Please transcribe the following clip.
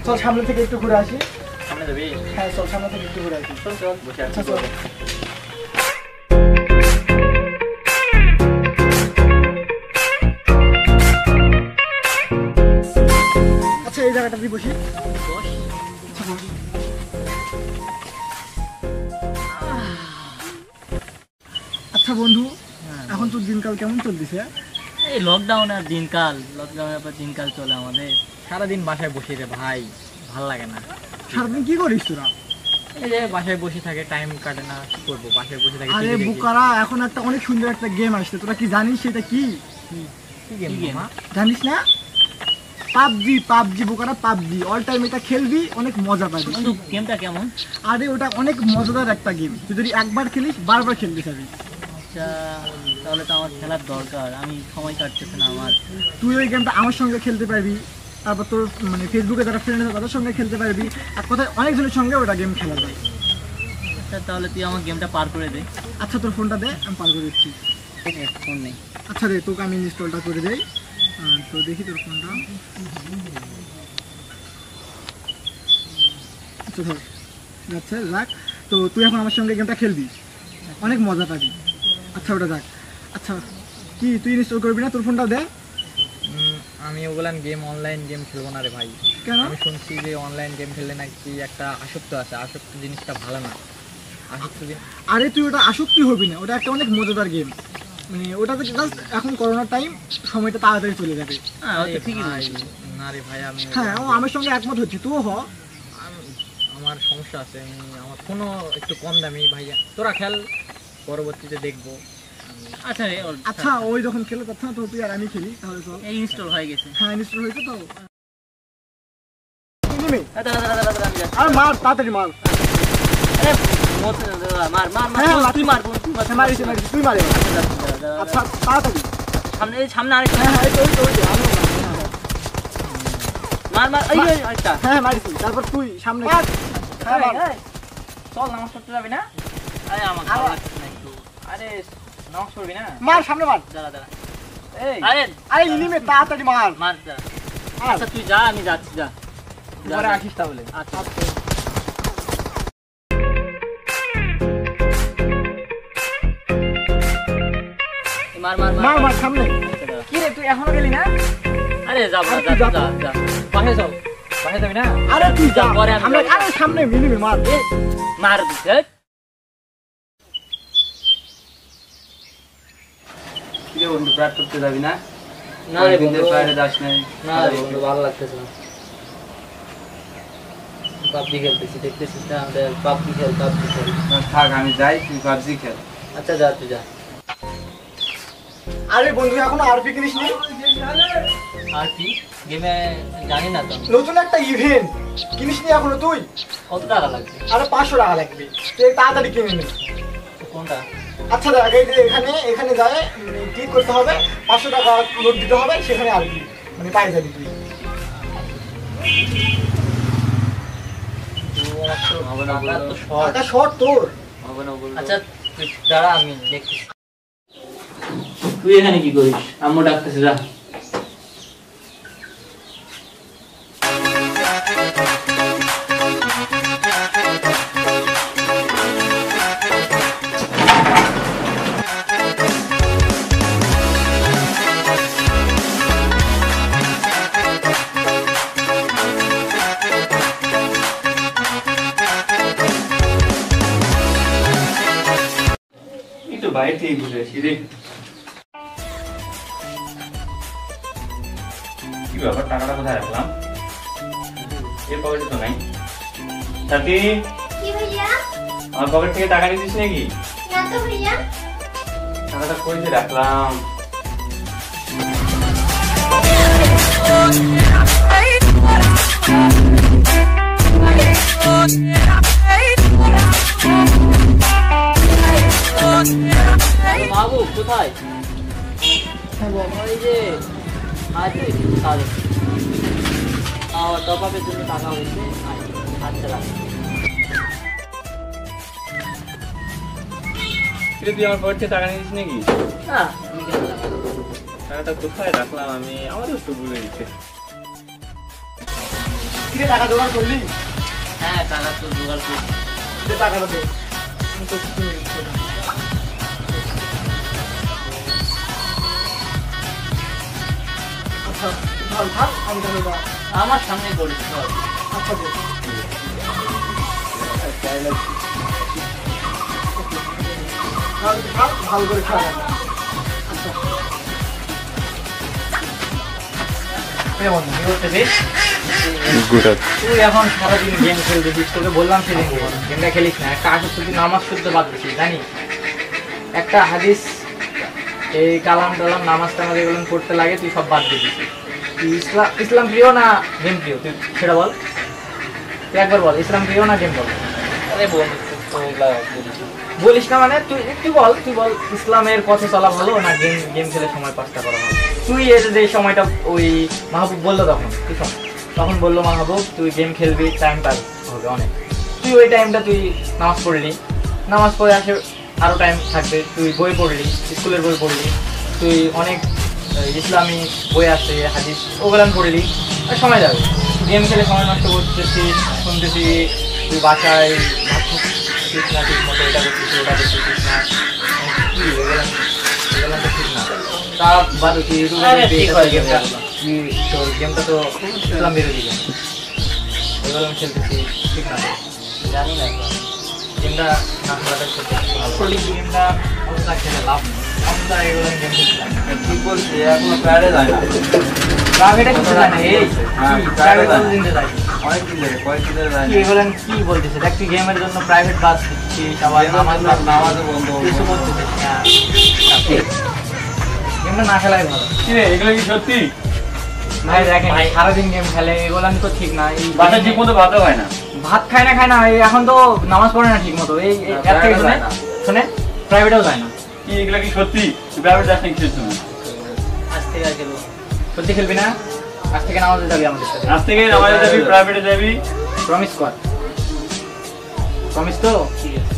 চল সামনে থেকে একটু ঘুরে আসি। সামনে যাবি? হ্যাঁ চল সামনে থেকে একটু ঘুরে আসি। চল চল বসে আছি। চল। আচ্ছা এই জায়গাটা দিয়ে বসি। আচ্ছা বন্ধু, এখন তোর দিনকাল কেমন চলতেছে? এই লকডাউন আর দিনকাল, লকডাউনের পর দিনকাল চলে আমাদের। সারাদিন বাসায় বসে রে ভাই, ভাল লাগে না। সারাদিন কি করিস তোরা? এই যে বাসায় বসে থাকে, টাইম কাটে না, কি করবো, বাসায় বসে থাকে। আরে বুকারা, এখন একটা অনেক সুন্দর একটা গেম আসছে, তোরা কি জানিস সেটা কি? কি গেম? জানিস না? PUBG Bukhara, PUBG all time এটা খেলবি, অনেক মজা পাবি। কিন্তু গেমটা কেমন? আরে ওটা অনেক মজাদার একটা গেম, তুই যদি একবার খেলিস বারবার খেলতে চাবি। আচ্ছা তাহলে তো আমার খেলার দরকার, আমি সময় কাটতেছে না আমার। তুই ওই গেমটা আমার সঙ্গে খেলতে পারবি, তারপর তোর মানে ফেসবুকে যারা ফ্রেন্ড আছে তাদের সঙ্গে খেলতে পারবি, এক কথায় অনেকজনের সঙ্গে ওটা গেম খেলা যায়। আচ্ছা তাহলে তুই আমার গেমটা পার করে দে। আচ্ছা তোর ফোনটা দে, আমি পার করে দিচ্ছি। ফোন নেই। আচ্ছা রে, তোকে আমি ইনস্টলটা করে দেই। তো দেখি তোর ফোনটা। আচ্ছা ধর যাচ্ছে, যাক। তো তুই এখন আমার সঙ্গে গেমটা খেলবি, অনেক মজা পাবি। আচ্ছা ওটা যাক। আচ্ছা কি তুই ইনস্টল করবি না? তোর ফোনটাও দে। আমি ওগুলান গেম, অনলাইন গেম খেলবো না রে ভাই। কেন? আমি শুনছি যে অনলাইন গেম খেললে নাকি একটা আসক্ত আছে, আসক্ত জিনিসটা ভালো না। আসক্ত আরে তুই ওটা আসক্তি হবি না, ওটা একটা অনেক মজাদার গেম। মানে ওটাতে জাস্ট এখন করোনার টাইম, সময়টা তাড়াতাড়ি চলে যাবে। না রে ভাই, আমি হ্যাঁ ও আমার সঙ্গে একমত হচ্ছে, তুইও হ। আমার সমস্যা আছে, আমার ফোনও একটু কম দামি ভাইয়া, তোরা খেল, পরবর্তীতে দেখবো। আচ্ছা আচ্ছা ওই যখন খেলে তখন তো তুই আর আমি খেলি, তাহলে চল। ইনস্টল হয়ে গেছে? হ্যাঁ ইনস্টল হয়েছে তো। আর মার তাড়াতাড়ি মার। মার মার হ্যাঁ তুই মার, মারিস তুই মারে। আচ্ছা তাড়াতাড়ি সামনে সামনে আরেকটা। হ্যাঁ হ্যাঁ মার মার, এই আরেকটা। হ্যাঁ মারিস, তারপর তুই সামনে। হ্যাঁ মার। চল নামাজ পড়তে যাবি না? আরে আমার ভালো লাগছে না একটু। আরে নামাজ পড়বি না? মার সামনে মার। দাঁড়া দাঁড়া। এই আরে আরে ইনিমে তাড়াতাড়ি মার। মার দাঁড়া। আচ্ছা তুই যা, আমি যাচ্ছি, যা পরে আসিস তাহলে। আচ্ছা মার মার মার মার সামনে। কি রে তুই এখনো গেলি না? আরে যাব না, যা যা যা, বাসায় যাও। বাসায় যাবি না? আরে তুই যা, পরে আমি আরে সামনে মিনিমে মার। মার দিছে। কি রে বন্ধু, প্র্যাকটিস করতে যাবি না? না রে বন্ধু, বাইরে যাস নাই? না রে বন্ধু, ভালো লাগতেছে না। পাবজি খেলতেছি, দেখতেছিস না আমাদের পাবজি খেল। থাক আমি যাই, তুই পাবজি খেল। আচ্ছা যা, তুই যা। আরে বন্ধু এখন আরপি কিনিস নি? আর কি গেমে জানি না তো। নতুন একটা ইভেন্ট কিনিস নি এখনো তুই? কত টাকা লাগবে? আরে 500 টাকা লাগবে, তুই তাড়াতাড়ি কিনে নে। কোনটা? আচ্ছা দেখ, এই যে এখানে যায় ক্লিক করতে হবে, 500 টাকা লোড দিতে হবে, সেখানে আরপি মানে পাই যাবি তুই। টাকা শর্ট তোর। আচ্ছা তুই দাঁড়া, আমি দেখছি। তুই এখানে কি করিস? আম্মু ডাকতেছে, যা। বাইরে থেকে ঘুরে আসি রে। কি ব্যাপার, টাকাটা কোথায় রাখলাম? এর পকেটে তো নাই। সাথী, কি ভাইয়া? আমার পকেট থেকে টাকা নিয়েছিস নাকি? না তো ভাইয়া। টাকাটা কই যে রাখলাম? বাবু কোথায়? ওই যে টপআপের জন্য টাকা হয়েছে। আচ্ছা রাখ। তুই আমার পকেট থেকে টাকা নিয়েছিস নাকি? না আমি কেন টাকা? টাকাটা কোথায় রাখলাম আমি, আমারও একটু ভুলে গেছে। কিরে টাকা জোগাড় করলি? হ্যাঁ টাকা তো জোগাড় করছি। দে টাকাটা দে। আমি তো কিছু নেই। আচ্ছা ভালো থাক, আমি তাহলে যা। আমার সামনে করিস সব। আচ্ছা দে। থাক, ভালো করে খাওয়া যাবে। আচ্ছা এ বন্ধু কি করতেছিস? তুই এখন সারাদিন গেম খেলতেছিস, তোকে বললাম সেদিন গেমটা খেলিস না। একটা আসর তুই নামাজ পড়তে বাদ দিছিস জানি। একটা হাদিস এই কালাম টালাম নামাজ টামাজ এগুলো পড়তে লাগে, তুই সব বাদ দিয়ে দিছিস। তুই ইসলাম প্রিয় না গেম প্রিয়, তুই সেটা বল। তুই একবার বল, ইসলাম প্রিয় না গেম বল। আরে বন্ধু বলিস না মানে তুই বল ইসলামের পথে চলা ভালো না গেম খেলে সময় পাসটা করা ভালো? তুই এর যে সময়টা ওই মাহবুব বললো তখন বললো মাহবুব তুই গেম খেলবি, টাইম পাস হবে অনেক। তুই ওই টাইমটা তুই নামাজ পড়লি, নামাজ পড়ে আসে আরও টাইম থাকবে, তুই বই পড়লি, স্কুলের বই পড়লি, তুই অনেক ইসলামী বই আছে হাদিস ওগুলো পড়লি, আর সময় যাবে। গেম খেলে সময় নষ্ট করতেছিস, শুনতেছিস তুই বাসায় ঠিক না, ঠিক মতো এটা করছিস ওটা করতেছিস না, কি এগুলো তো ঠিক না। তা বাদ তুই গেমটা তোর গেমটা তো ইসলাম বিরোধী গেম, এগুলো আমি খেলতেছি ঠিক না। জানি না গেমটা না খেলাটা খেলতে ভালো, গেমটা অবস্থা খেলে লাভ নেই, অবস্থা এগুলো গেম খেলছিলাম। ঠিক বলছি, এখনো প্যারে যায় না। প্রাইভেটে কিছু যায় না, এই প্রাইভেট দিতে যায় অনেকদিন ধরে, কয়েকদিন ধরে যায় কি না। এগুলো কি বলতেছে? দেখ তুই গেমের জন্য প্রাইভেট বাস দিচ্ছিস, আবার নামাজও বন্ধ কিছু করতেছিস না। গেমটা না খেলাই ভালো। কিরে এগুলো কি সত্যি? ভাই দেখেন সারাদিন গেম খেলে, এগুলো তো ঠিক না। এই বাসায় ঠিক মতো ভাতও হয় না। ভাত খায় না এই এখন তো নামাজ পড়ে না ঠিক মতো। এই এর থেকে শুনে প্রাইভেটেও যায় না। কি এগুলো কি সত্যি? তুই প্রাইভেট যাস না কিসের জন্য? আজ থেকে আর খেলবো। সত্যি খেলবি না? আজ থেকে নামাজে যাবি আমাদের সাথে। আজ থেকে নামাজে যাবি, প্রাইভেটে যাবি। প্রমিস কর। প্রমিস তো? ঠিক আছে।